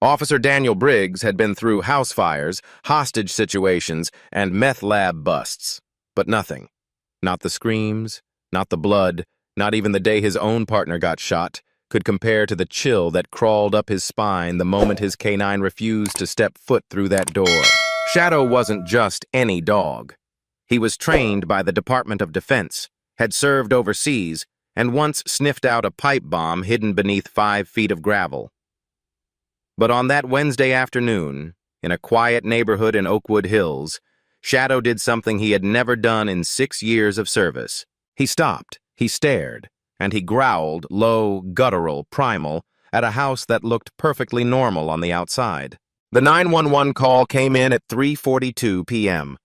Officer Daniel Briggs had been through house fires, hostage situations, and meth lab busts. But nothing. Not the screams, not the blood, not even the day his own partner got shot, could compare to the chill that crawled up his spine the moment his canine refused to step foot through that door. Shadow wasn't just any dog. He was trained by the Department of Defense, had served overseas, and once sniffed out a pipe bomb hidden beneath 5 feet of gravel. But on that Wednesday afternoon, in a quiet neighborhood in Oakwood Hills, Shadow did something he had never done in 6 years of service. He stopped, he stared, and he growled, low, guttural, primal, at a house that looked perfectly normal on the outside. The 911 call came in at 3:42 p.m.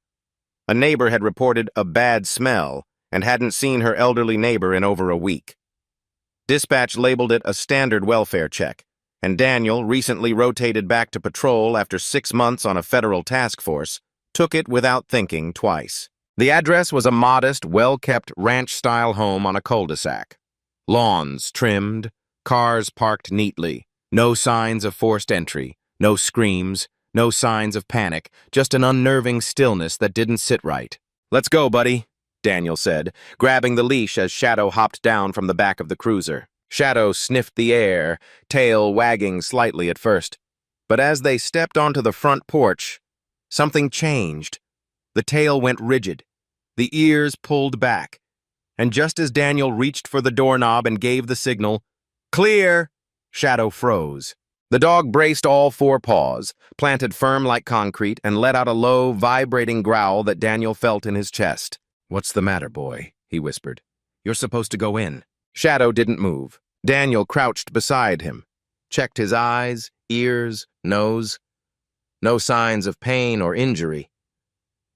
A neighbor had reported a bad smell and hadn't seen her elderly neighbor in over a week. Dispatch labeled it a standard welfare check, and Daniel, recently rotated back to patrol after 6 months on a federal task force, took it without thinking twice. The address was a modest, well-kept ranch-style home on a cul-de-sac. Lawns trimmed, cars parked neatly, no signs of forced entry, no screams, no signs of panic, just an unnerving stillness that didn't sit right. "Let's go, buddy," Daniel said, grabbing the leash as Shadow hopped down from the back of the cruiser. Shadow sniffed the air, tail wagging slightly at first. But as they stepped onto the front porch, something changed. The tail went rigid, the ears pulled back, and just as Daniel reached for the doorknob and gave the signal, "Clear," Shadow froze. The dog braced all 4 paws, planted firm like concrete, and let out a low, vibrating growl that Daniel felt in his chest. "What's the matter, boy?" he whispered. "You're supposed to go in." Shadow didn't move. Daniel crouched beside him, checked his eyes, ears, nose. No signs of pain or injury.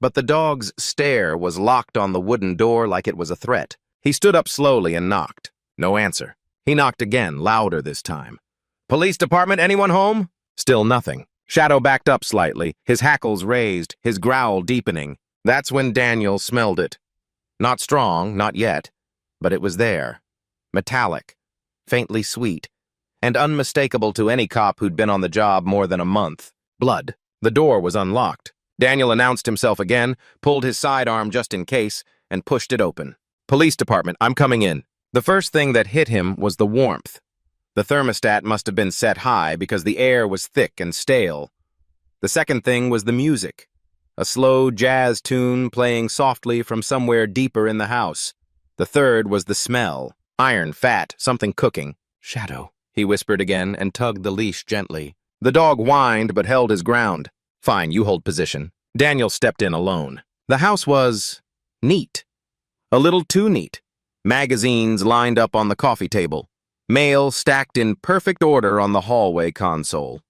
But the dog's stare was locked on the wooden door like it was a threat. He stood up slowly and knocked. No answer. He knocked again, louder this time. "Police department, anyone home?" Still nothing. Shadow backed up slightly, his hackles raised, his growl deepening. That's when Daniel smelled it. Not strong, not yet, but it was there. Metallic, faintly sweet, and unmistakable to any cop who'd been on the job more than a month. Blood. The door was unlocked. Daniel announced himself again, pulled his sidearm just in case, and pushed it open. "Police department, I'm coming in." The first thing that hit him was the warmth. The thermostat must have been set high because the air was thick and stale. The second thing was the music. A slow jazz tune playing softly from somewhere deeper in the house. The third was the smell. Iron, fat, something cooking. "Shadow," he whispered again and tugged the leash gently. The dog whined but held his ground. "Fine, you hold position." Daniel stepped in alone. The house was neat. A little too neat. Magazines lined up on the coffee table. Mail stacked in perfect order on the hallway console.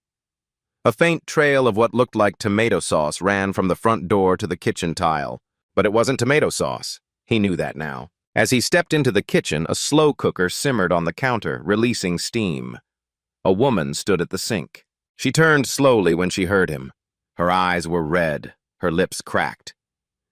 A faint trail of what looked like tomato sauce ran from the front door to the kitchen tile. But it wasn't tomato sauce. He knew that now. As he stepped into the kitchen, a slow cooker simmered on the counter, releasing steam. A woman stood at the sink. She turned slowly when she heard him. Her eyes were red, her lips cracked.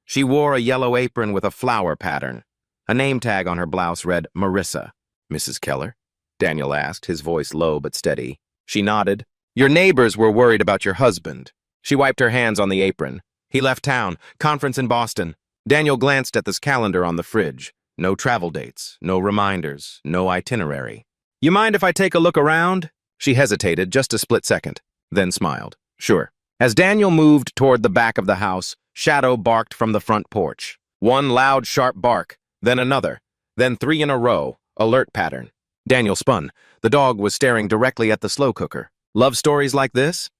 She wore a yellow apron with a flower pattern. A name tag on her blouse read Marissa. "Mrs. Keller?" Daniel asked, his voice low but steady. She nodded. "Your neighbors were worried about your husband." She wiped her hands on the apron. "He left town. Conference in Boston." Daniel glanced at this calendar on the fridge. No travel dates, no reminders, no itinerary. "You mind if I take a look around?" She hesitated just a split second, then smiled. "Sure." As Daniel moved toward the back of the house, Shadow barked from the front porch. One loud, sharp bark, then another, then 3 in a row, alert pattern. Daniel spun. The dog was staring directly at the slow cooker. Love stories like this?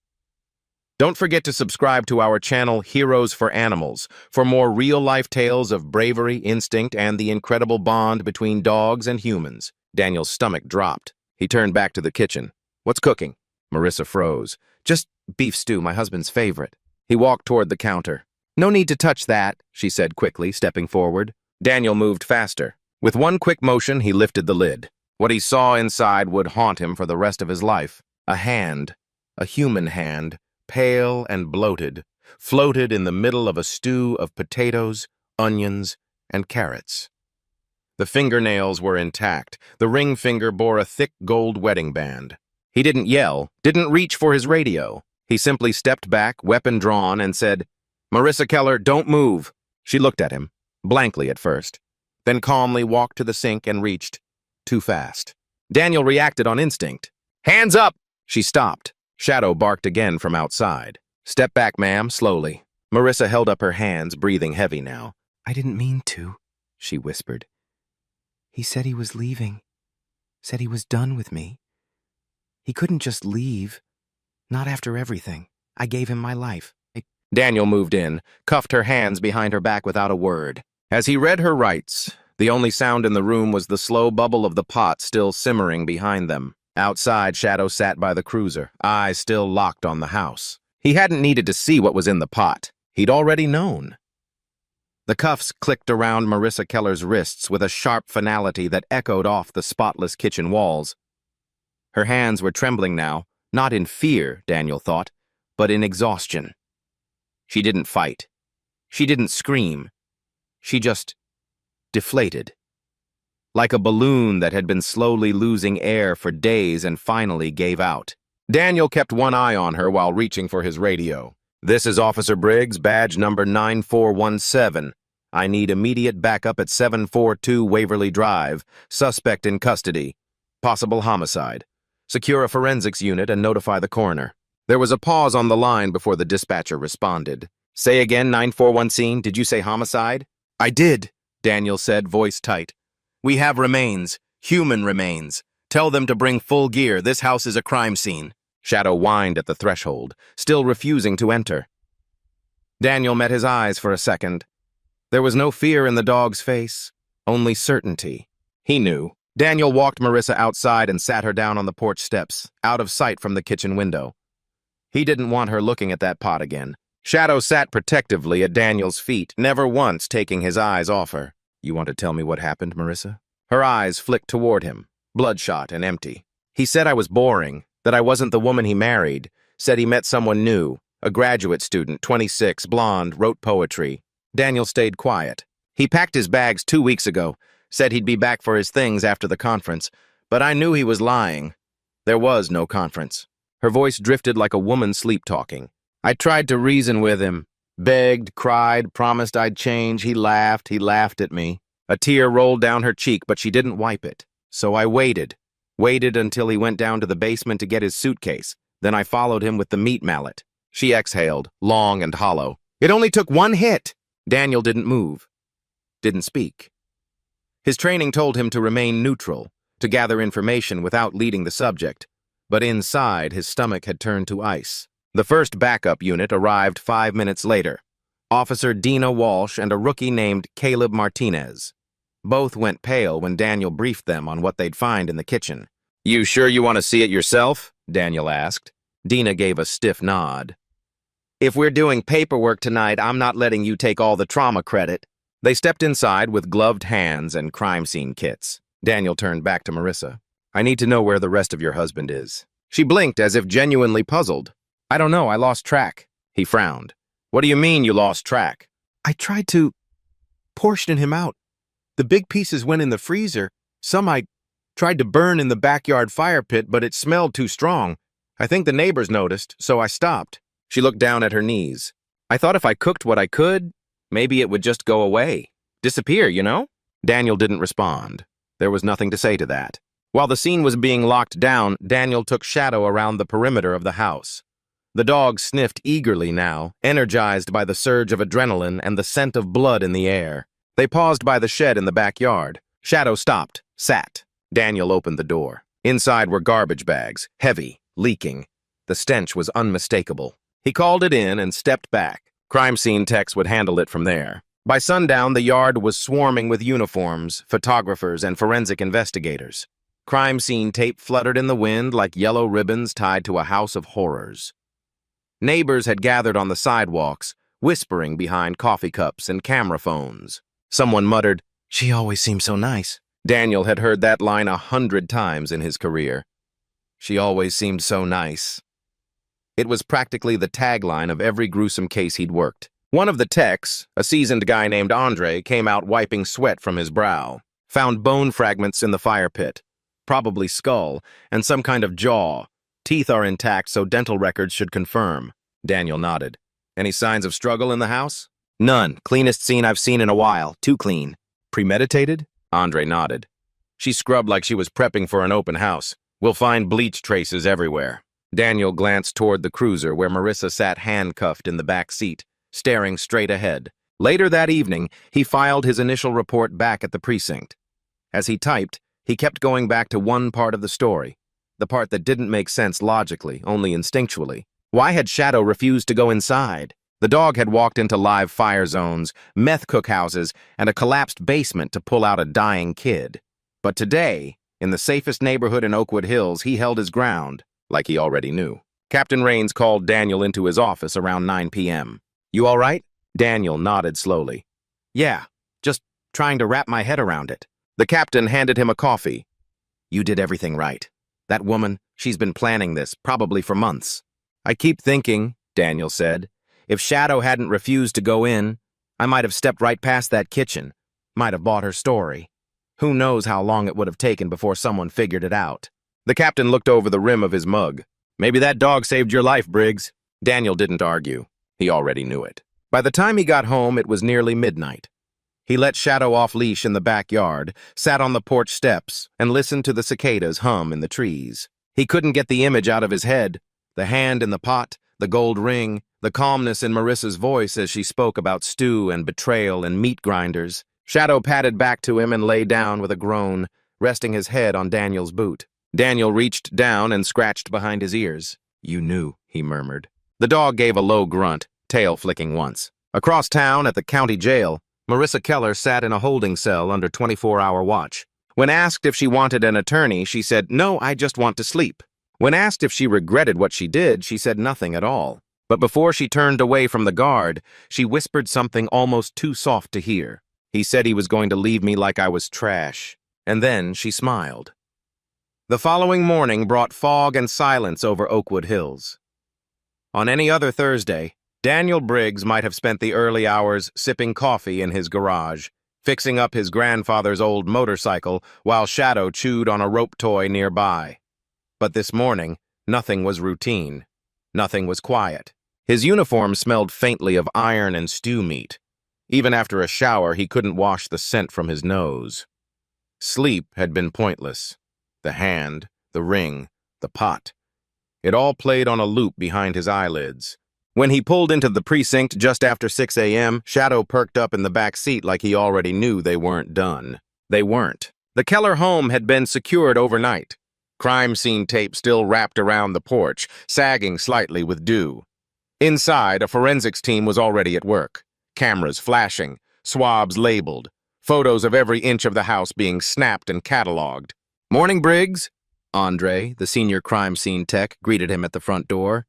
Don't forget to subscribe to our channel Heroes for Animals for more real-life tales of bravery, instinct, and the incredible bond between dogs and humans. Daniel's stomach dropped. He turned back to the kitchen. "What's cooking?" Marissa froze. "Just beef stew, my husband's favorite." He walked toward the counter. "No need to touch that," she said quickly, stepping forward. Daniel moved faster. With one quick motion, he lifted the lid. What he saw inside would haunt him for the rest of his life. A hand, a human hand, pale and bloated, floated in the middle of a stew of potatoes, onions, and carrots. The fingernails were intact. The ring finger bore a thick gold wedding band. He didn't yell, didn't reach for his radio. He simply stepped back, weapon drawn, and said, "Marissa Keller, don't move." She looked at him, blankly at first, then calmly walked to the sink and reached. Too fast. Daniel reacted on instinct. "Hands up!" She stopped. Shadow barked again from outside. "Step back, ma'am, slowly." Marissa held up her hands, breathing heavy now. "I didn't mean to," she whispered. "He said he was leaving. Said he was done with me. He couldn't just leave. Not after everything. I gave him my life." Daniel moved in, cuffed her hands behind her back without a word. As he read her rights, the only sound in the room was the slow bubble of the pot still simmering behind them. Outside, Shadow sat by the cruiser, eyes still locked on the house. He hadn't needed to see what was in the pot. He'd already known. The cuffs clicked around Marissa Keller's wrists with a sharp finality that echoed off the spotless kitchen walls. Her hands were trembling now, not in fear, Daniel thought, but in exhaustion. She didn't fight. She didn't scream. She just deflated. Like a balloon that had been slowly losing air for days and finally gave out. Daniel kept one eye on her while reaching for his radio. "This is Officer Briggs, badge number 9417. I need immediate backup at 742 Waverly Drive. Suspect in custody. Possible homicide. Secure a forensics unit and notify the coroner." There was a pause on the line before the dispatcher responded. "Say again, 941 did you say homicide?" "I did," Daniel said, voice tight. "We have remains, human remains. Tell them to bring full gear. This house is a crime scene." Shadow whined at the threshold, still refusing to enter. Daniel met his eyes for a second. There was no fear in the dog's face, only certainty. He knew. Daniel walked Marissa outside and sat her down on the porch steps, out of sight from the kitchen window. He didn't want her looking at that pot again. Shadow sat protectively at Daniel's feet, never once taking his eyes off her. "You want to tell me what happened, Marissa?" Her eyes flicked toward him, bloodshot and empty. "He said I was boring, that I wasn't the woman he married, said he met someone new, a graduate student, 26, blonde, wrote poetry." Daniel stayed quiet. "He packed his bags 2 weeks ago, said he'd be back for his things after the conference, but I knew he was lying. There was no conference." Her voice drifted like a woman sleep-talking. "I tried to reason with him, begged, cried, promised I'd change. He laughed at me." A tear rolled down her cheek, but she didn't wipe it. "So I waited until he went down to the basement to get his suitcase. Then I followed him with the meat mallet." She exhaled, long and hollow. "It only took one hit." Daniel didn't move, didn't speak. His training told him to remain neutral, to gather information without leading the subject. But inside, his stomach had turned to ice. The first backup unit arrived 5 minutes later. Officer Dina Walsh and a rookie named Caleb Martinez. Both went pale when Daniel briefed them on what they'd find in the kitchen. "You sure you want to see it yourself?" Daniel asked. Dina gave a stiff nod. "If we're doing paperwork tonight, I'm not letting you take all the trauma credit." They stepped inside with gloved hands and crime scene kits. Daniel turned back to Marissa. "I need to know where the rest of your husband is." She blinked as if genuinely puzzled. "I don't know, I lost track." He frowned. "What do you mean you lost track?" "I tried to portion him out. The big pieces went in the freezer. Some I tried to burn in the backyard fire pit, but it smelled too strong. I think the neighbors noticed, so I stopped." She looked down at her knees. "I thought if I cooked what I could, maybe it would just go away. Disappear, you know?" Daniel didn't respond. There was nothing to say to that. While the scene was being locked down, Daniel took Shadow around the perimeter of the house. The dog sniffed eagerly now, energized by the surge of adrenaline and the scent of blood in the air. They paused by the shed in the backyard. Shadow stopped, sat. Daniel opened the door. Inside were garbage bags, heavy, leaking. The stench was unmistakable. He called it in and stepped back. Crime scene techs would handle it from there. By sundown, the yard was swarming with uniforms, photographers, and forensic investigators. Crime scene tape fluttered in the wind like yellow ribbons tied to a house of horrors. Neighbors had gathered on the sidewalks, whispering behind coffee cups and camera phones. Someone muttered, "She always seems so nice." Daniel had heard that line 100 times in his career. She always seemed so nice. It was practically the tagline of every gruesome case he'd worked. One of the techs, a seasoned guy named Andre, came out wiping sweat from his brow. Found bone fragments in the fire pit. Probably skull, and some kind of jaw, Teeth are intact, so dental records should confirm. Daniel nodded. Any signs of struggle in the house? None. Cleanest scene I've seen in a while. Too clean. Premeditated? Andre nodded. She scrubbed like she was prepping for an open house. We'll find bleach traces everywhere. Daniel glanced toward the cruiser where Marissa sat handcuffed in the back seat, staring straight ahead. Later that evening, he filed his initial report back at the precinct. As he typed, he kept going back to one part of the story, the part that didn't make sense logically, only instinctually. Why had Shadow refused to go inside? The dog had walked into live fire zones, meth cookhouses, and a collapsed basement to pull out a dying kid. But today, in the safest neighborhood in Oakwood Hills, he held his ground, like he already knew. Captain Rains called Daniel into his office around 9 p.m. "You all right?" Daniel nodded slowly. "Yeah, just trying to wrap my head around it." The captain handed him a coffee. "You did everything right. That woman, she's been planning this, probably for months." "I keep thinking," Daniel said, "if Shadow hadn't refused to go in, I might have stepped right past that kitchen, might have bought her story. Who knows how long it would have taken before someone figured it out." The captain looked over the rim of his mug. "Maybe that dog saved your life, Briggs." Daniel didn't argue. He already knew it. By the time he got home, it was nearly midnight. He let Shadow off leash in the backyard, sat on the porch steps, and listened to the cicadas hum in the trees. He couldn't get the image out of his head. The hand in the pot, the gold ring, the calmness in Marissa's voice as she spoke about stew and betrayal and meat grinders. Shadow padded back to him and lay down with a groan, resting his head on Daniel's boot. Daniel reached down and scratched behind his ears. "You knew," he murmured. The dog gave a low grunt, tail flicking once. Across town at the county jail, Marissa Keller sat in a holding cell under 24-hour watch. When asked if she wanted an attorney, she said, "No, I just want to sleep." When asked if she regretted what she did, she said nothing at all. But before she turned away from the guard, she whispered something almost too soft to hear. "He said he was going to leave me like I was trash." And then she smiled. The following morning brought fog and silence over Oakwood Hills. On any other Thursday, Daniel Briggs might have spent the early hours sipping coffee in his garage, fixing up his grandfather's old motorcycle while Shadow chewed on a rope toy nearby. But this morning, nothing was routine. Nothing was quiet. His uniform smelled faintly of iron and stew meat. Even after a shower, he couldn't wash the scent from his nose. Sleep had been pointless. The hand, the ring, the pot. It all played on a loop behind his eyelids. When he pulled into the precinct just after 6 a.m., Shadow perked up in the back seat like he already knew they weren't done. They weren't. The Keller home had been secured overnight. Crime scene tape still wrapped around the porch, sagging slightly with dew. Inside, a forensics team was already at work. Cameras flashing, swabs labeled, photos of every inch of the house being snapped and cataloged. "Morning, Briggs." Andre, the senior crime scene tech, greeted him at the front door.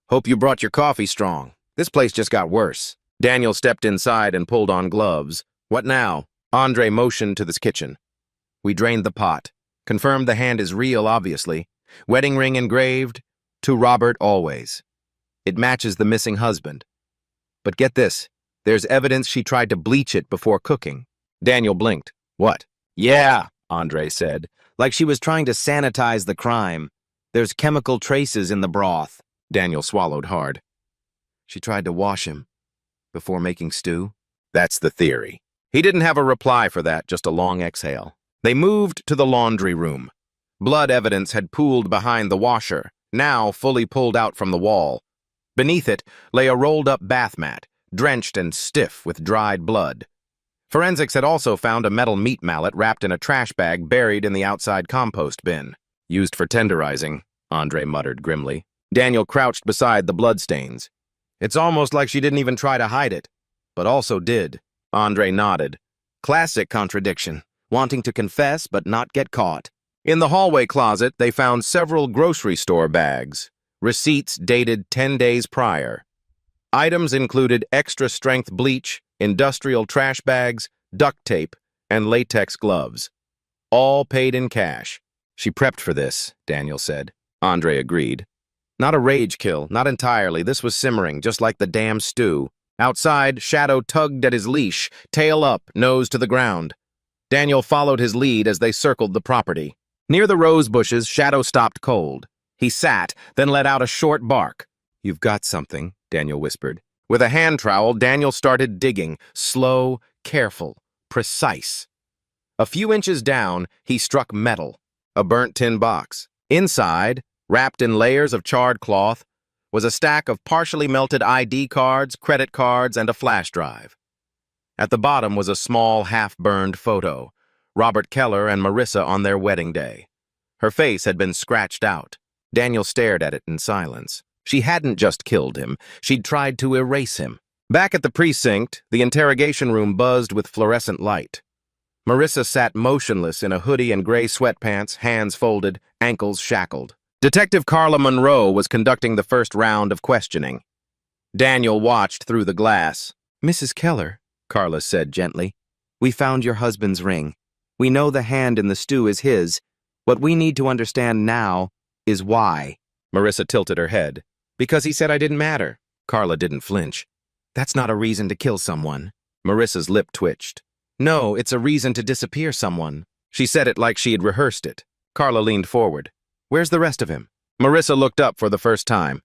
"Hope you brought your coffee strong. This place just got worse." Daniel stepped inside and pulled on gloves. "What now?" Andre motioned to the kitchen. "We drained the pot. Confirmed the hand is real, obviously. Wedding ring engraved, to Robert always. It matches the missing husband. But get this, there's evidence she tried to bleach it before cooking." Daniel blinked. "What?" "Yeah," Andre said, "like she was trying to sanitize the crime. There's chemical traces in the broth." Daniel swallowed hard. "She tried to wash him before making stew?" "That's the theory." He didn't have a reply for that, just a long exhale. They moved to the laundry room. Blood evidence had pooled behind the washer, now fully pulled out from the wall. Beneath it lay a rolled-up bath mat, drenched and stiff with dried blood. Forensics had also found a metal meat mallet wrapped in a trash bag buried in the outside compost bin. "Used for tenderizing," Andre muttered grimly. Daniel crouched beside the bloodstains. "It's almost like she didn't even try to hide it, but also did." Andre nodded. Classic contradiction, wanting to confess but not get caught. In the hallway closet, they found several grocery store bags, receipts dated 10 days prior. Items included extra-strength bleach, industrial trash bags, duct tape, and latex gloves. All paid in cash. "She prepped for this," Daniel said. Andre agreed. "Not a rage kill, not entirely. This was simmering, just like the damn stew." Outside, Shadow tugged at his leash, tail up, nose to the ground. Daniel followed his lead as they circled the property. Near the rose bushes, Shadow stopped cold. He sat, then let out a short bark. "You've got something," Daniel whispered. With a hand trowel, Daniel started digging, slow, careful, precise. A few inches down, he struck metal, a burnt tin box. Inside, wrapped in layers of charred cloth, was a stack of partially melted ID cards, credit cards, and a flash drive. At the bottom was a small, half-burned photo, Robert Keller and Marissa on their wedding day. Her face had been scratched out. Daniel stared at it in silence. She hadn't just killed him, she'd tried to erase him. Back at the precinct, the interrogation room buzzed with fluorescent light. Marissa sat motionless in a hoodie and gray sweatpants, hands folded, ankles shackled. Detective Carla Monroe was conducting the first round of questioning. Daniel watched through the glass. "Mrs. Keller," Carla said gently, "we found your husband's ring. We know the hand in the stew is his. What we need to understand now is why." Marissa tilted her head. "Because he said I didn't matter." Carla didn't flinch. "That's not a reason to kill someone." Marissa's lip twitched. "No, it's a reason to disappear someone." She said it like she had rehearsed it. Carla leaned forward. "Where's the rest of him?" Marissa looked up for the first time.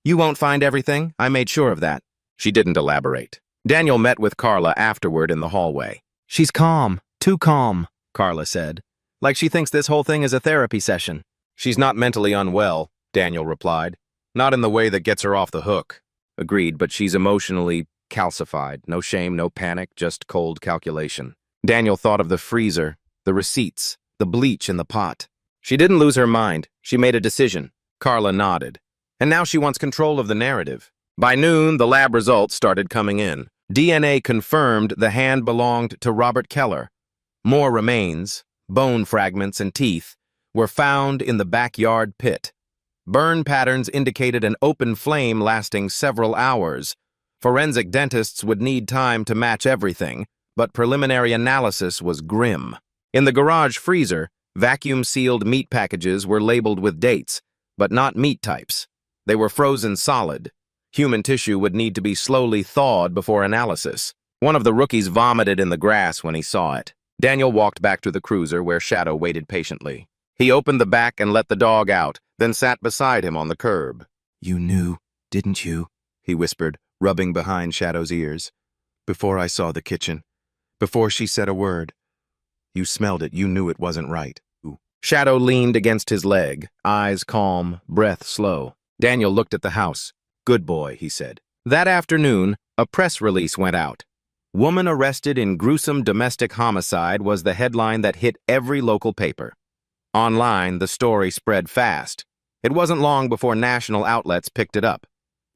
"You won't find everything? I made sure of that." She didn't elaborate. Daniel met with Carla afterward in the hallway. "She's calm, too calm," Carla said. "Like she thinks this whole thing is a therapy session." "She's not mentally unwell," Daniel replied. "Not in the way that gets her off the hook." Agreed, but she's emotionally calcified. No shame, no panic, just cold calculation. Daniel thought of the freezer, the receipts, the bleach in the pot. She didn't lose her mind. She made a decision. Carla nodded. And now she wants control of the narrative. By noon, the lab results started coming in. DNA confirmed the hand belonged to Robert Keller. More remains, bone fragments and teeth, were found in the backyard pit. Burn patterns indicated an open flame lasting several hours. Forensic dentists would need time to match everything, but preliminary analysis was grim. In the garage freezer, vacuum-sealed meat packages were labeled with dates, but not meat types. They were frozen solid. Human tissue would need to be slowly thawed before analysis. One of the rookies vomited in the grass when he saw it. Daniel walked back to the cruiser where Shadow waited patiently. He opened the back and let the dog out, then sat beside him on the curb. "You knew, didn't you?" he whispered, rubbing behind Shadow's ears. "Before I saw the kitchen. Before she said a word. You smelled it, you knew it wasn't right." Shadow leaned against his leg, eyes calm, breath slow. Daniel looked at the house. "Good boy," he said. That afternoon, a press release went out. "Woman arrested in gruesome domestic homicide" was the headline that hit every local paper. Online, the story spread fast. It wasn't long before national outlets picked it up.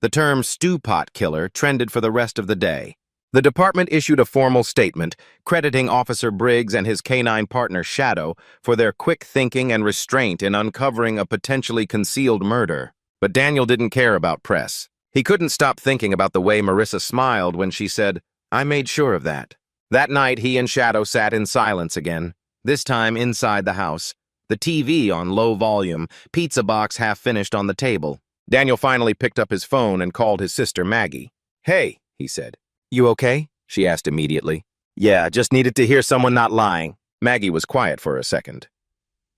The term stew pot killer trended for the rest of the day. The department issued a formal statement crediting Officer Briggs and his canine partner Shadow for their quick thinking and restraint in uncovering a potentially concealed murder. But Daniel didn't care about press. He couldn't stop thinking about the way Marissa smiled when she said, "I made sure of that." That night, he and Shadow sat in silence again, this time inside the house. The TV on low volume, pizza box half finished on the table. Daniel finally picked up his phone and called his sister Maggie. "Hey," he said. "You okay?" she asked immediately. "Yeah, just needed to hear someone not lying." Maggie was quiet for a second.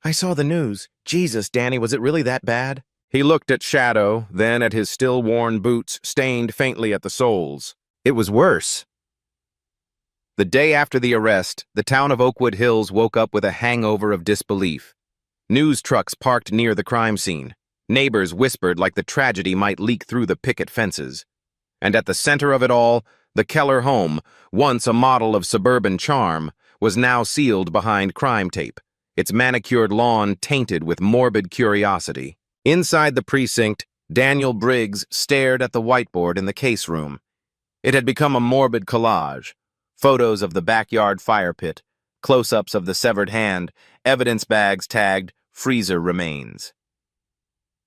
"I saw the news. Jesus, Danny, was it really that bad?" He looked at Shadow, then at his still-worn boots, stained faintly at the soles. "It was worse." The day after the arrest, the town of Oakwood Hills woke up with a hangover of disbelief. News trucks parked near the crime scene. Neighbors whispered like the tragedy might leak through the picket fences. And at the center of it all, the Keller home, once a model of suburban charm, was now sealed behind crime tape, its manicured lawn tainted with morbid curiosity. Inside the precinct, Daniel Briggs stared at the whiteboard in the case room. It had become a morbid collage. Photos of the backyard fire pit, close-ups of the severed hand, evidence bags tagged freezer remains.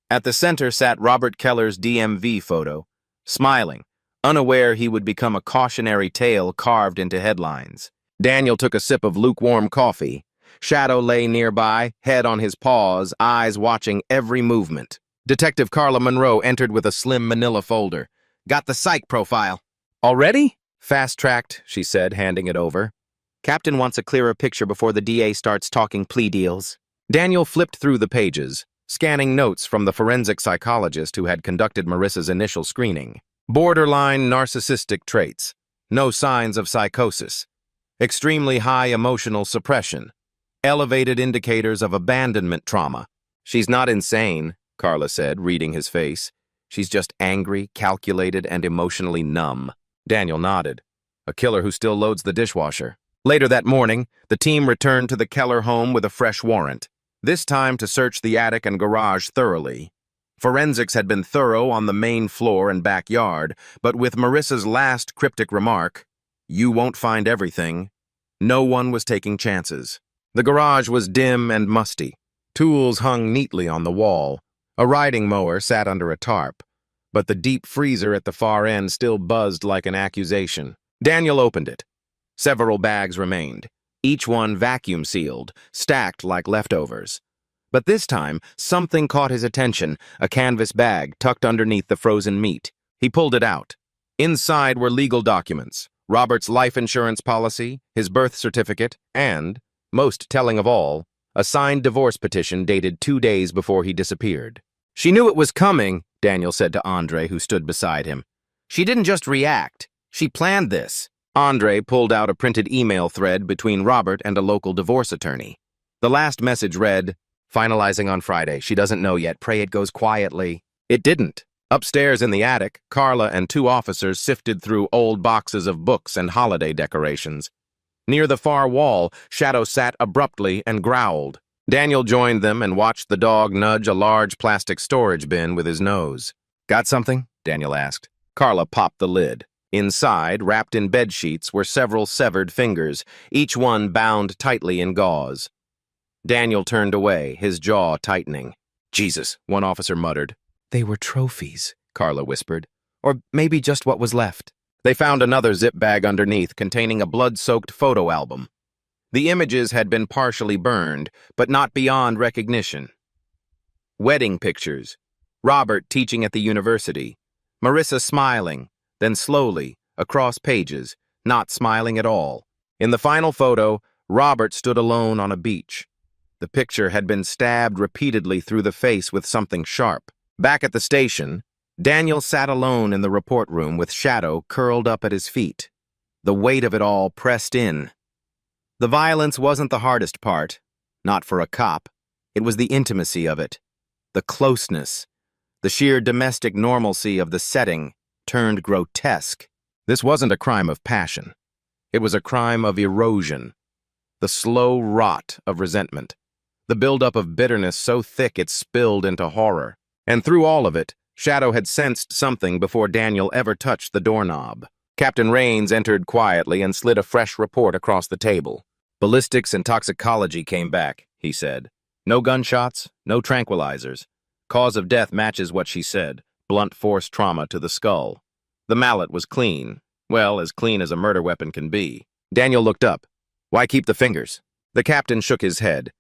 At the center sat Robert Keller's DMV photo, smiling, unaware he would become a cautionary tale carved into headlines. Daniel took a sip of lukewarm coffee. Shadow lay nearby, head on his paws, eyes watching every movement. Detective Carla Monroe entered with a slim manila folder. "Got the psych profile." "Already?" "Fast-tracked," she said, handing it over. "Captain wants a clearer picture before the DA starts talking plea deals." Daniel flipped through the pages. scanning notes from the forensic psychologist who had conducted Marissa's initial screening. Borderline narcissistic traits, no signs of psychosis, extremely high emotional suppression, elevated indicators of abandonment trauma. She's not insane, Carla said, reading his face. She's just angry, calculated, and emotionally numb. Daniel nodded. A killer who still loads the dishwasher. Later that morning, the team returned to the Keller home with a fresh warrant, this time to search the attic and garage thoroughly. Forensics had been thorough on the main floor and backyard, but with Marissa's last cryptic remark, "You won't find everything," no one was taking chances. The garage was dim and musty. Tools hung neatly on the wall. A riding mower sat under a tarp, but the deep freezer at the far end still buzzed like an accusation. Daniel opened it. Several bags remained, each one vacuum-sealed, stacked like leftovers. But this time, something caught his attention, a canvas bag tucked underneath the frozen meat. He pulled it out. Inside were legal documents, Robert's life insurance policy, his birth certificate, and, most telling of all, a signed divorce petition dated 2 days before he disappeared. "She knew it was coming," Daniel said to Andre, who stood beside him. "She didn't just react. She planned this." Andre pulled out a printed email thread between Robert and a local divorce attorney. The last message read, "Finalizing on Friday. She doesn't know yet. Pray it goes quietly." It didn't. Upstairs in the attic, Carla and 2 officers sifted through old boxes of books and holiday decorations. Near the far wall, Shadow sat abruptly and growled. Daniel joined them and watched the dog nudge a large plastic storage bin with his nose. "Got something?" Daniel asked. Carla popped the lid. Inside, wrapped in bed sheets, were several severed fingers, each one bound tightly in gauze. Daniel turned away, his jaw tightening. "Jesus," one officer muttered. They were trophies, Carla whispered. "Or maybe just what was left." They found another zip bag underneath containing a blood-soaked photo album. The images had been partially burned, but not beyond recognition. Wedding pictures. Robert teaching at the university. Marissa smiling, then slowly, across pages, not smiling at all. In the final photo, Robert stood alone on a beach. The picture had been stabbed repeatedly through the face with something sharp. Back at the station, Daniel sat alone in the report room with Shadow curled up at his feet. The weight of it all pressed in. The violence wasn't the hardest part, not for a cop. It was the intimacy of it, the closeness, the sheer domestic normalcy of the setting turned grotesque. This wasn't a crime of passion. It was a crime of erosion, the slow rot of resentment, the buildup of bitterness so thick it spilled into horror. And through all of it, Shadow had sensed something before Daniel ever touched the doorknob. Captain Rains entered quietly and slid a fresh report across the table. "Ballistics and toxicology came back," he said. "No gunshots, no tranquilizers. Cause of death matches what she said, blunt force trauma to the skull. The mallet was clean. Well, as clean as a murder weapon can be." Daniel looked up. "Why keep the fingers?" The captain shook his head.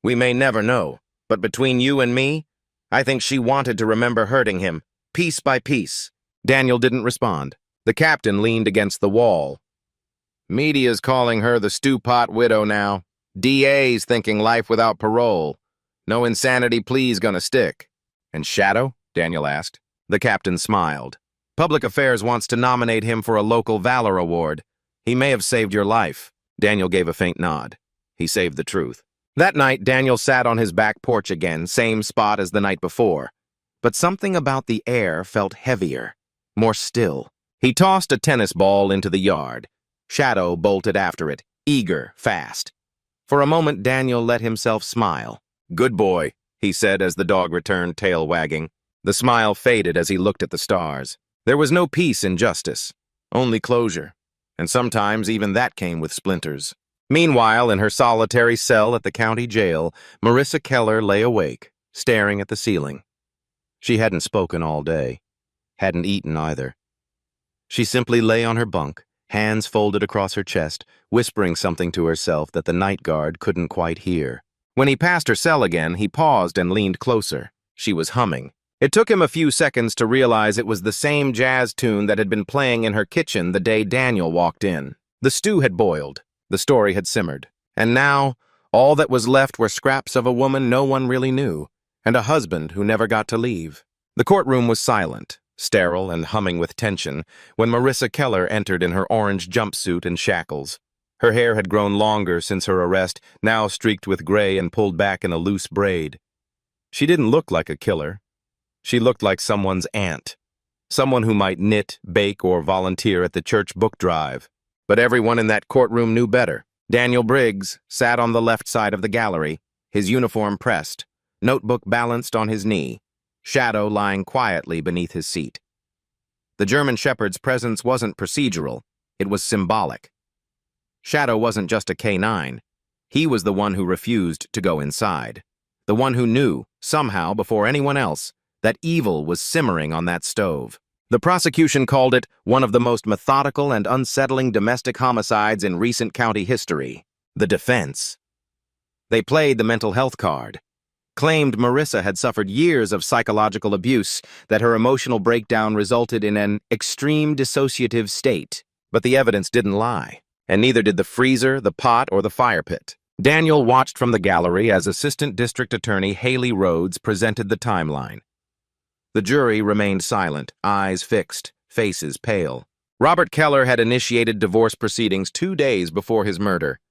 "We may never know, but between you and me, I think she wanted to remember hurting him, piece by piece." Daniel didn't respond. The captain leaned against the wall. "Media's calling her the stew-pot widow now. DA's thinking life without parole. No insanity plea's gonna stick." "And Shadow?" Daniel asked. The captain smiled. "Public Affairs wants to nominate him for a local valor award. He may have saved your life." Daniel gave a faint nod. He saved the truth. That night, Daniel sat on his back porch again, same spot as the night before. But something about the air felt heavier, more still. He tossed a tennis ball into the yard. Shadow bolted after it, eager, fast. For a moment, Daniel let himself smile. "Good boy," he said as the dog returned, tail wagging. The smile faded as he looked at the stars. There was no peace in justice, only closure. And sometimes even that came with splinters. Meanwhile, in her solitary cell at the county jail, Marissa Keller lay awake, staring at the ceiling. She hadn't spoken all day, hadn't eaten either. She simply lay on her bunk, hands folded across her chest, whispering something to herself that the night guard couldn't quite hear. When he passed her cell again, he paused and leaned closer. She was humming. It took him a few seconds to realize it was the same jazz tune that had been playing in her kitchen the day Daniel walked in. The stew had boiled. The story had simmered. And now, all that was left were scraps of a woman no one really knew, and a husband who never got to leave. The courtroom was silent, sterile and humming with tension, when Marissa Keller entered in her orange jumpsuit and shackles. Her hair had grown longer since her arrest, now streaked with gray and pulled back in a loose braid. She didn't look like a killer. She looked like someone's aunt, someone who might knit, bake, or volunteer at the church book drive. But everyone in that courtroom knew better. Daniel Briggs sat on the left side of the gallery, his uniform pressed, notebook balanced on his knee, Shadow lying quietly beneath his seat. The German Shepherd's presence wasn't procedural, it was symbolic. Shadow wasn't just a K9. He was the one who refused to go inside. The one who knew, somehow before anyone else, that evil was simmering on that stove. The prosecution called it one of the most methodical and unsettling domestic homicides in recent county history. The defense. They played the mental health card, claimed Marissa had suffered years of psychological abuse, that her emotional breakdown resulted in an extreme dissociative state. But the evidence didn't lie, and neither did the freezer, the pot, or the fire pit. Daniel watched from the gallery as Assistant District Attorney Haley Rhodes presented the timeline. The jury remained silent, eyes fixed, faces pale. Robert Keller had initiated divorce proceedings 2 days before his murder.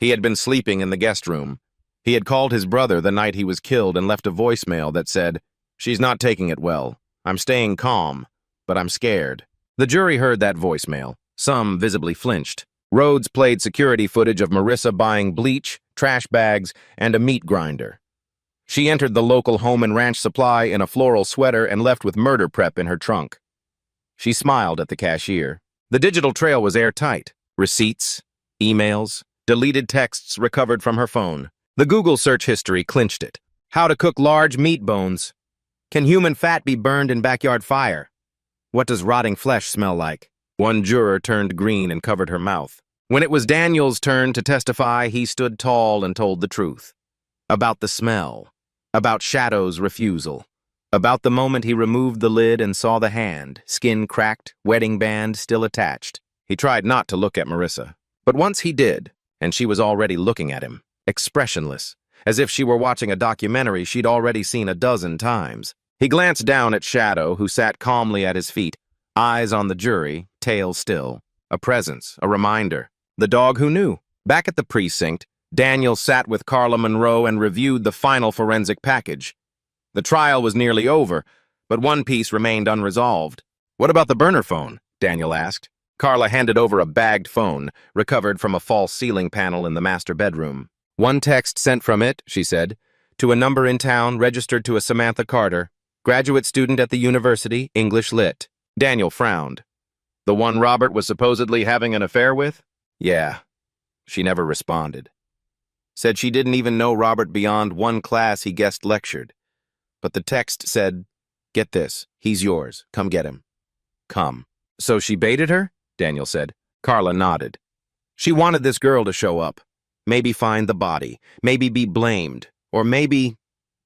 He had been sleeping in the guest room. He had called his brother the night he was killed and left a voicemail that said, "She's not taking it well. I'm staying calm, but I'm scared." The jury heard that voicemail. Some visibly flinched. Rhodes played security footage of Marissa buying bleach, trash bags, and a meat grinder. She entered the local home and ranch supply in a floral sweater and left with murder prep in her trunk. She smiled at the cashier. The digital trail was airtight. Receipts, emails, deleted texts recovered from her phone. The Google search history clinched it. How to cook large meat bones. Can human fat be burned in backyard fire? What does rotting flesh smell like? One juror turned green and covered her mouth. When it was Daniel's turn to testify, he stood tall and told the truth. About the smell. About Shadow's refusal. About the moment he removed the lid and saw the hand, skin cracked, wedding band still attached. He tried not to look at Marissa. But once he did, and she was already looking at him, expressionless, as if she were watching a documentary she'd already seen a dozen times. He glanced down at Shadow, who sat calmly at his feet, eyes on the jury, tail still. A presence, a reminder. The dog who knew. Back at the precinct, Daniel sat with Carla Monroe and reviewed the final forensic package. The trial was nearly over, but one piece remained unresolved. "What about the burner phone?" Daniel asked. Carla handed over a bagged phone, recovered from a false ceiling panel in the master bedroom. "One text sent from it," she said, "to a number in town registered to a Samantha Carter, graduate student at the university, English Lit." Daniel frowned. "The one Robert was supposedly having an affair with?" "Yeah." She never responded. Said she didn't even know Robert beyond one class he guest lectured. But the text said, "Get this, he's yours, come get him." Come. "So she baited her?" Daniel said. Carla nodded. "She wanted this girl to show up. Maybe find the body, maybe be blamed, or maybe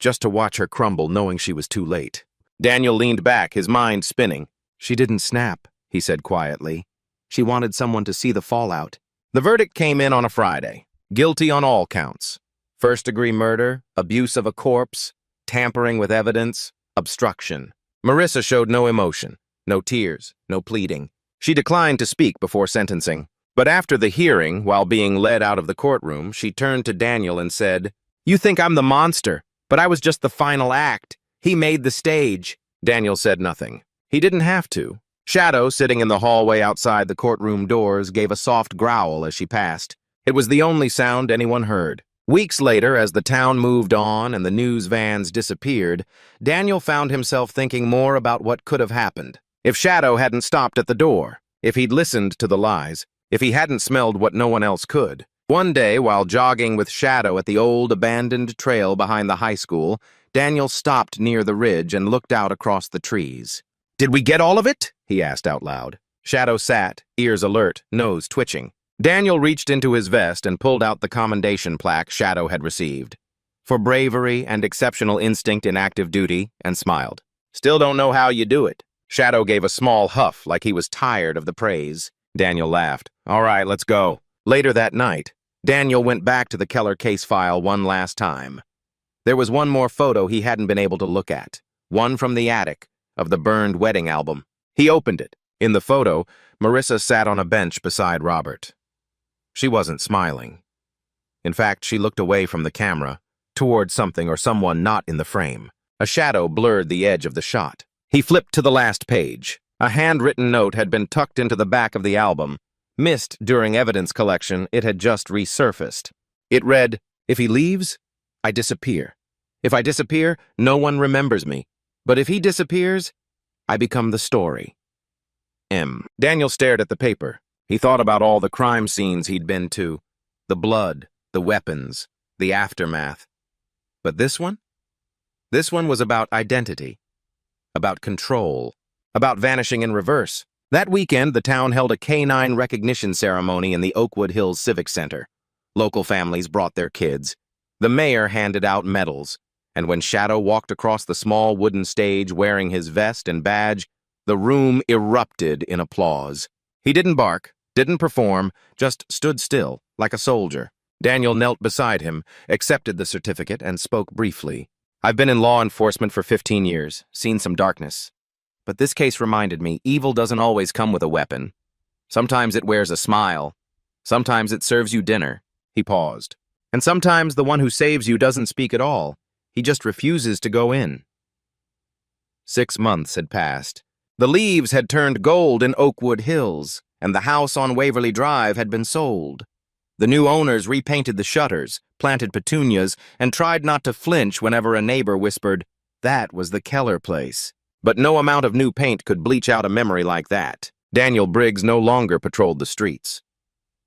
just to watch her crumble knowing she was too late." Daniel leaned back, his mind spinning. "She didn't snap," he said quietly. "She wanted someone to see the fallout." The verdict came in on a Friday. Guilty on all counts. First-degree murder, abuse of a corpse, tampering with evidence, obstruction. Marissa showed no emotion, no tears, no pleading. She declined to speak before sentencing. But after the hearing, while being led out of the courtroom, she turned to Daniel and said, "You think I'm the monster, but I was just the final act. He made the stage." Daniel said nothing. He didn't have to. Shadow, sitting in the hallway outside the courtroom doors, gave a soft growl as she passed. It was the only sound anyone heard. Weeks later, as the town moved on and the news vans disappeared, Daniel found himself thinking more about what could have happened. If Shadow hadn't stopped at the door, if he'd listened to the lies, if he hadn't smelled what no one else could. One day, while jogging with Shadow at the old abandoned trail behind the high school, Daniel stopped near the ridge and looked out across the trees. "Did we get all of it?" he asked out loud. Shadow sat, ears alert, nose twitching. Daniel reached into his vest and pulled out the commendation plaque Shadow had received. For bravery and exceptional instinct in active duty, and smiled. "Still don't know how you do it." Shadow gave a small huff like he was tired of the praise. Daniel laughed. "All right, let's go." Later that night, Daniel went back to the Keller case file one last time. There was one more photo he hadn't been able to look at, one from the attic of the burned wedding album. He opened it. In the photo, Marissa sat on a bench beside Robert. She wasn't smiling. In fact, she looked away from the camera, toward something or someone not in the frame. A shadow blurred the edge of the shot. He flipped to the last page. A handwritten note had been tucked into the back of the album. Missed during evidence collection, it had just resurfaced. It read, "If he leaves, I disappear. If I disappear, no one remembers me. But if he disappears, I become the story. M." Daniel stared at the paper. He thought about all the crime scenes he'd been to, the blood, the weapons, the aftermath. But this one? This one was about identity, about control, about vanishing in reverse. That weekend, the town held a canine recognition ceremony in the Oakwood Hills Civic Center. Local families brought their kids. The mayor handed out medals, and when Shadow walked across the small wooden stage wearing his vest and badge, the room erupted in applause. He didn't bark, didn't perform, just stood still, like a soldier. Daniel knelt beside him, accepted the certificate, and spoke briefly. "I've been in law enforcement for 15 years, seen some darkness. But this case reminded me, evil doesn't always come with a weapon. Sometimes it wears a smile. Sometimes it serves you dinner." He paused. "And sometimes the one who saves you doesn't speak at all. He just refuses to go in." 6 months had passed. The leaves had turned gold in Oakwood Hills, and the house on Waverly Drive had been sold. The new owners repainted the shutters, planted petunias, and tried not to flinch whenever a neighbor whispered, "That was the Keller place." But no amount of new paint could bleach out a memory like that. Daniel Briggs no longer patrolled the streets.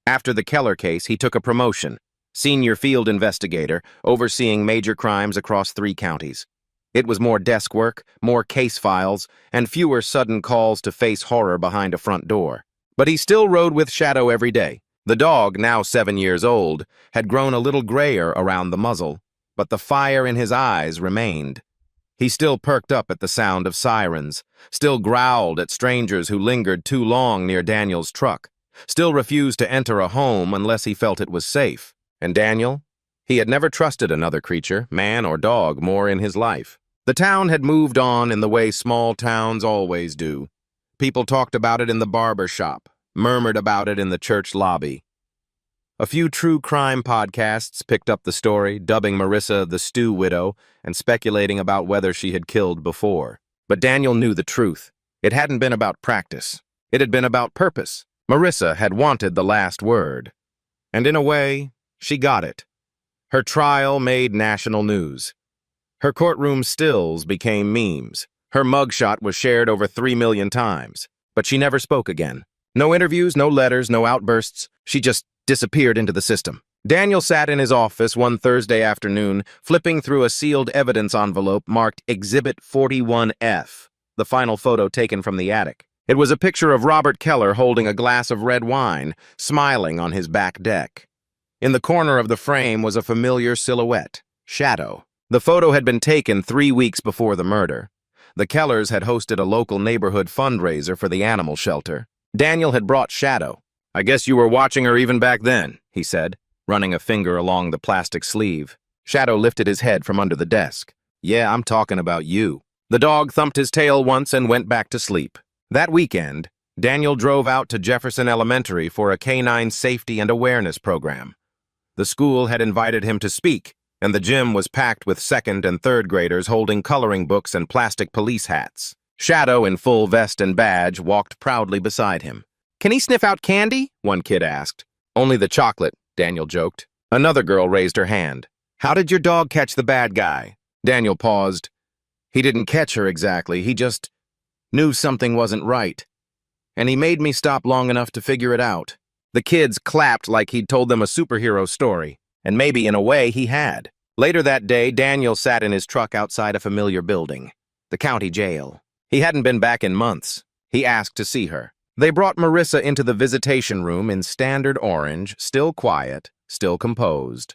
After the Keller case, he took a promotion, senior field investigator, overseeing major crimes across 3 counties. It was more desk work, more case files, and fewer sudden calls to face horror behind a front door. But he still rode with Shadow every day. The dog, now 7 years old, had grown a little grayer around the muzzle, but the fire in his eyes remained. He still perked up at the sound of sirens, still growled at strangers who lingered too long near Daniel's truck, still refused to enter a home unless he felt it was safe. And Daniel? He had never trusted another creature, man or dog, more in his life. The town had moved on in the way small towns always do. People talked about it in the barber shop, murmured about it in the church lobby. A few true crime podcasts picked up the story, dubbing Marissa the Stew Widow and speculating about whether she had killed before. But Daniel knew the truth. It hadn't been about practice. It had been about purpose. Marissa had wanted the last word. And in a way, she got it. Her trial made national news. Her courtroom stills became memes. Her mugshot was shared over 3 million times. But she never spoke again. No interviews, no letters, no outbursts. She just disappeared into the system. Daniel sat in his office one Thursday afternoon, flipping through a sealed evidence envelope marked Exhibit 41F, the final photo taken from the attic. It was a picture of Robert Keller holding a glass of red wine, smiling on his back deck. In the corner of the frame was a familiar silhouette, Shadow. The photo had been taken 3 weeks before the murder. The Kellers had hosted a local neighborhood fundraiser for the animal shelter. Daniel had brought Shadow. "I guess you were watching her even back then," he said, running a finger along the plastic sleeve. Shadow lifted his head from under the desk. "Yeah, I'm talking about you." The dog thumped his tail once and went back to sleep. That weekend, Daniel drove out to Jefferson Elementary for a canine safety and awareness program. The school had invited him to speak, and the gym was packed with 2nd and 3rd graders holding coloring books and plastic police hats. Shadow, in full vest and badge, walked proudly beside him. "Can he sniff out candy?" one kid asked. "Only the chocolate," Daniel joked. Another girl raised her hand. "How did your dog catch the bad guy?" Daniel paused. He didn't catch her exactly, he just knew something wasn't right. And he made me stop long enough to figure it out. The kids clapped like he'd told them a superhero story, and maybe in a way he had. Later that day, Daniel sat in his truck outside a familiar building, the county jail. He hadn't been back in months. He asked to see her. They brought Marissa into the visitation room in standard orange, still quiet, still composed.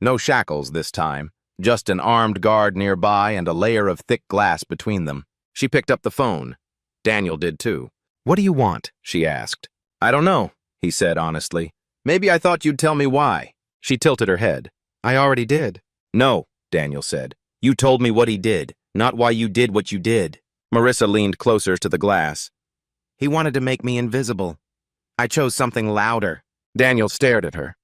No shackles this time, just an armed guard nearby and a layer of thick glass between them. She picked up the phone. Daniel did too. "What do you want?" she asked. "I don't know," he said honestly. "Maybe I thought you'd tell me why." She tilted her head. "I already did." "No," Daniel said. You told me what he did, not why you did what you did. Marissa leaned closer to the glass. He wanted to make me invisible. I chose something louder. Daniel stared at her,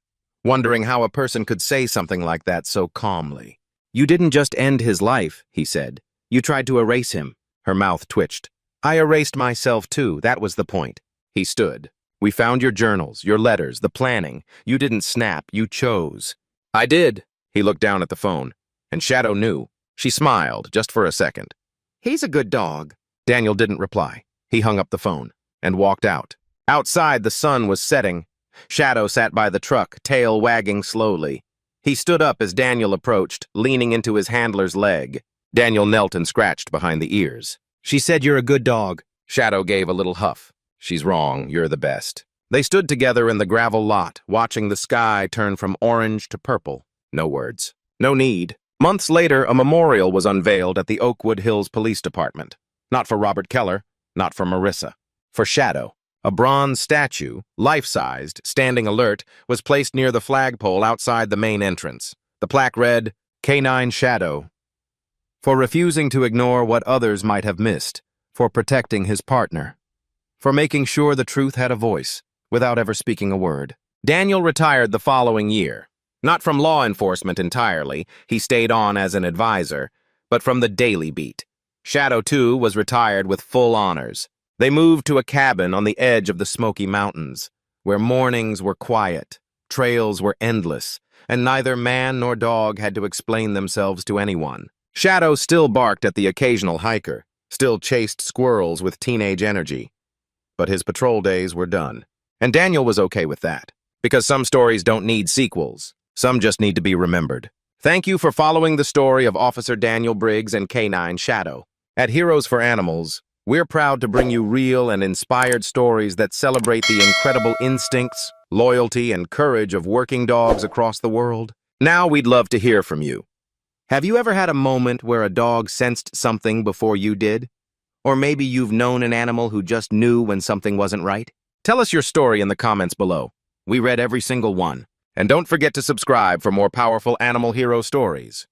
wondering how a person could say something like that so calmly. You didn't just end his life, he said. You tried to erase him. Her mouth twitched. I erased myself too, that was the point. He stood. We found your journals, your letters, the planning. You didn't snap, you chose. I did. He looked down at the phone, and Shadow knew. She smiled, just for a second. He's a good dog. Daniel didn't reply. He hung up the phone and walked out. Outside, the sun was setting. Shadow sat by the truck, tail wagging slowly. He stood up as Daniel approached, leaning into his handler's leg. Daniel knelt and scratched behind the ears. She said you're a good dog. Shadow gave a little huff. She's wrong, you're the best. They stood together in the gravel lot, watching the sky turn from orange to purple. No words. No need. Months later, a memorial was unveiled at the Oakwood Hills Police Department. Not for Robert Keller, not for Marissa. For Shadow. A bronze statue, life-sized, standing alert, was placed near the flagpole outside the main entrance. The plaque read, Canine Shadow. For refusing to ignore what others might have missed. For protecting his partner. For making sure the truth had a voice, without ever speaking a word. Daniel retired the following year. Not from law enforcement entirely, he stayed on as an advisor, but from the Daily Beat. Shadow, too, was retired with full honors. They moved to a cabin on the edge of the Smoky Mountains, where mornings were quiet, trails were endless, and neither man nor dog had to explain themselves to anyone. Shadow still barked at the occasional hiker, still chased squirrels with teenage energy. But his patrol days were done. And Daniel was okay with that, because some stories don't need sequels. Some just need to be remembered. Thank you for following the story of Officer Daniel Briggs and Canine Shadow. At Heroes for Animals, we're proud to bring you real and inspired stories that celebrate the incredible instincts, loyalty, and courage of working dogs across the world. Now we'd love to hear from you. Have you ever had a moment where a dog sensed something before you did? Or maybe you've known an animal who just knew when something wasn't right? Tell us your story in the comments below. We read every single one. And don't forget to subscribe for more powerful animal hero stories.